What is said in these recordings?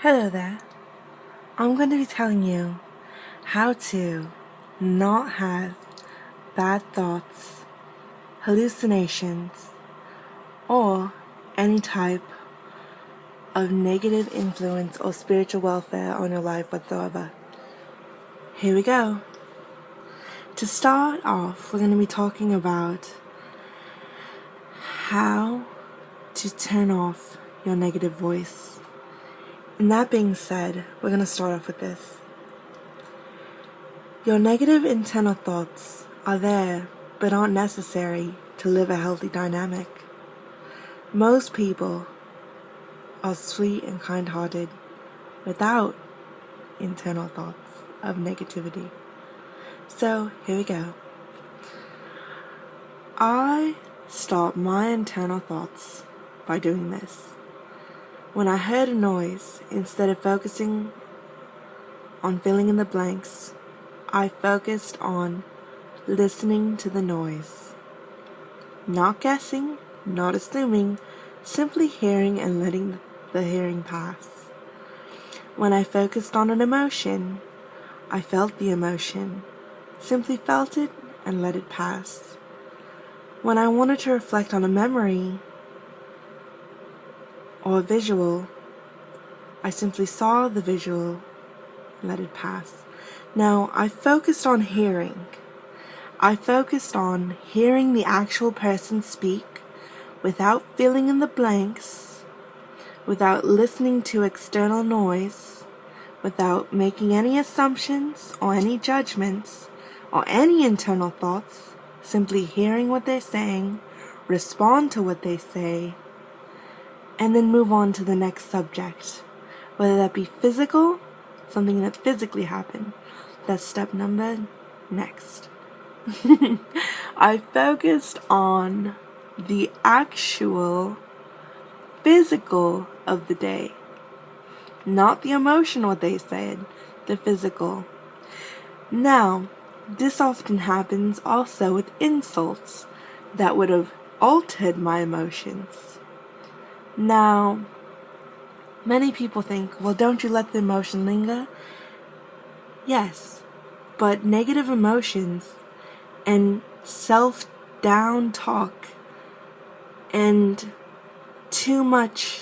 Hello there. I'm going to be telling you how to not have bad thoughts, hallucinations, or any type of negative influence or spiritual welfare on your life whatsoever. Here we go. To start off, we're going to be talking about how to turn off your negative voice. And that being said, we're going to start off with this. Your negative internal thoughts are there, but aren't necessary to live a healthy dynamic. Most people are sweet and kind-hearted without internal thoughts of negativity. So, here we go. I stop my internal thoughts by doing this. When I heard a noise, instead of focusing on filling in the blanks, I focused on listening to the noise. Not guessing, not assuming, simply hearing and letting the hearing pass. When I focused on an emotion, I felt the emotion, simply felt it and let it pass. When I wanted to reflect on a memory or a visual, I simply saw the visual and let it pass. Now, I focused on hearing. I focused on hearing the actual person speak without filling in the blanks, without listening to external noise, without making any assumptions or any judgments or any internal thoughts, simply hearing what they're saying, respond to what they say, and then move on to the next subject, whether that be physical, something that physically happened. That's step number next. I focused on the actual physical of the day, not the emotion, what they said, the physical. Now, this often happens also with insults that would have altered my emotions. Now, many people think, well, don't you let the emotion linger? Yes, but negative emotions and self-down talk and too much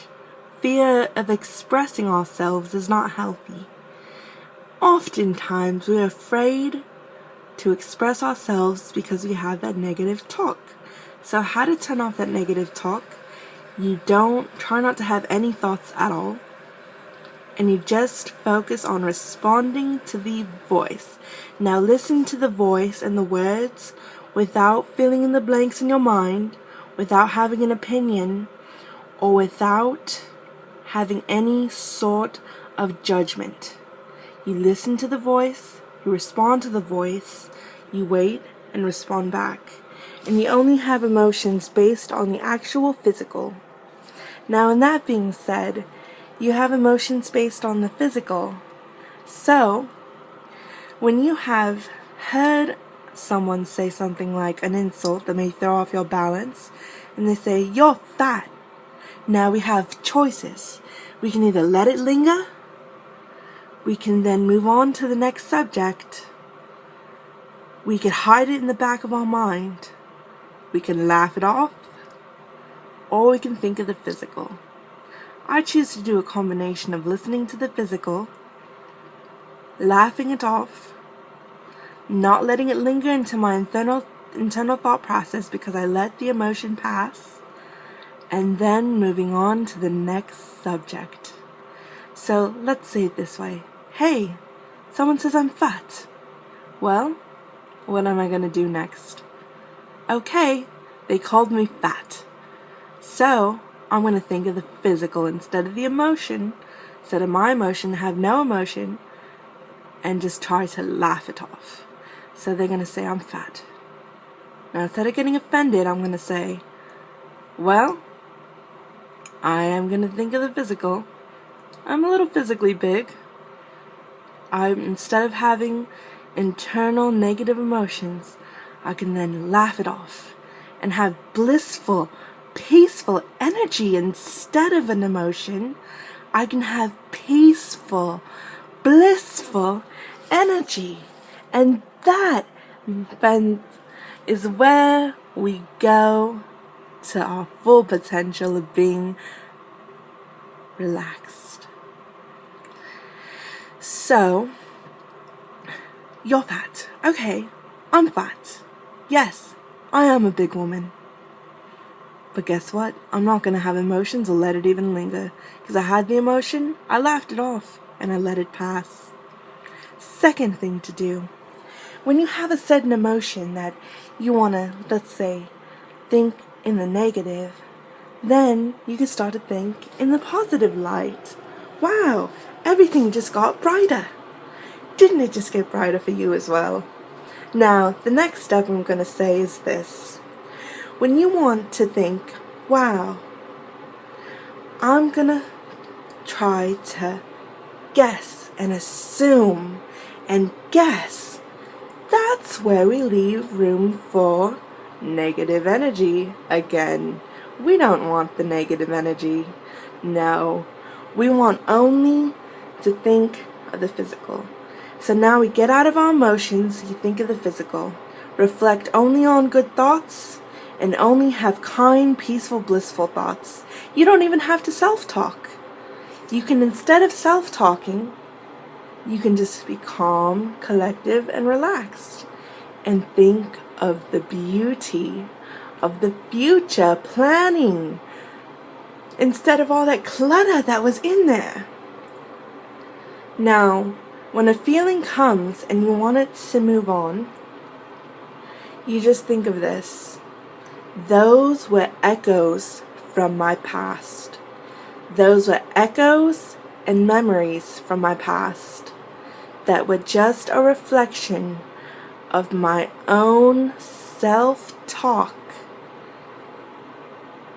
fear of expressing ourselves is not healthy. Oftentimes, we're afraid to express ourselves because we have that negative talk. So how to turn off that negative talk? You try not to have any thoughts at all, and you just focus on responding to the voice. Now listen to the voice and the words without filling in the blanks in your mind, without having an opinion, or without having any sort of judgment. You listen to the voice, you respond to the voice, you wait and respond back. And you only have emotions based on the actual physical. Now, in that being said, you have emotions based on the physical. So, when you have heard someone say something like an insult that may throw off your balance, and they say, "You're fat," now we have choices. We can either let it linger, we can then move on to the next subject, we could hide it in the back of our mind, we can laugh it off, or we can think of the physical. I choose to do a combination of listening to the physical, laughing it off, not letting it linger into my internal thought process because I let the emotion pass, and then moving on to the next subject. So let's say it this way. Hey, someone says I'm fat. Well, what am I going to do next? Okay, they called me fat. So, I'm going to think of the physical instead of the emotion, instead of my emotion, have no emotion, and just try to laugh it off. So they're going to say I'm fat. Now, instead of getting offended, I'm going to say, well, I am going to think of the physical. I'm a little physically big. Instead of having internal negative emotions, I can then laugh it off and have blissful, peaceful energy instead of an emotion. I can have peaceful, blissful energy. And that, friends, is where we go to our full potential of being relaxed. So, you're fat. Okay, I'm fat. Yes, I am a big woman. But guess what? I'm not going to have emotions or let it even linger. Because I had the emotion, I laughed it off, and I let it pass. Second thing to do. When you have a certain emotion that you want to, let's say, think in the negative, then you can start to think in the positive light. Wow, everything just got brighter. Didn't it just get brighter for you as well? Now, the next step I'm going to say is this. When you want to think, wow, I'm going to try to guess and assume and guess, that's where we leave room for negative energy again. We don't want the negative energy. No, we want only to think of the physical. So now we get out of our emotions, you think of the physical. Reflect only on good thoughts and only have kind, peaceful, blissful thoughts. You don't even have to self-talk. You can, instead of self-talking, you can just be calm, collective, and relaxed. And think of the beauty of the future planning instead of all that clutter that was in there. Now, when a feeling comes and you want it to move on, you just think of this. Those were echoes from my past. Those were echoes and memories from my past that were just a reflection of my own self-talk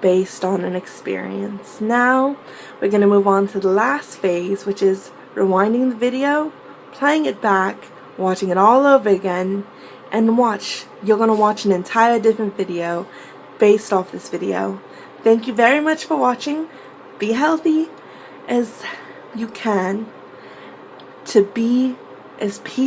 based on an experience. Now, we're going to move on to the last phase, which is rewinding the video, playing it back, watching it all over again, and watch. You're going to watch an entire different video based off this video. Thank you very much for watching. Be healthy as you can to be as peaceful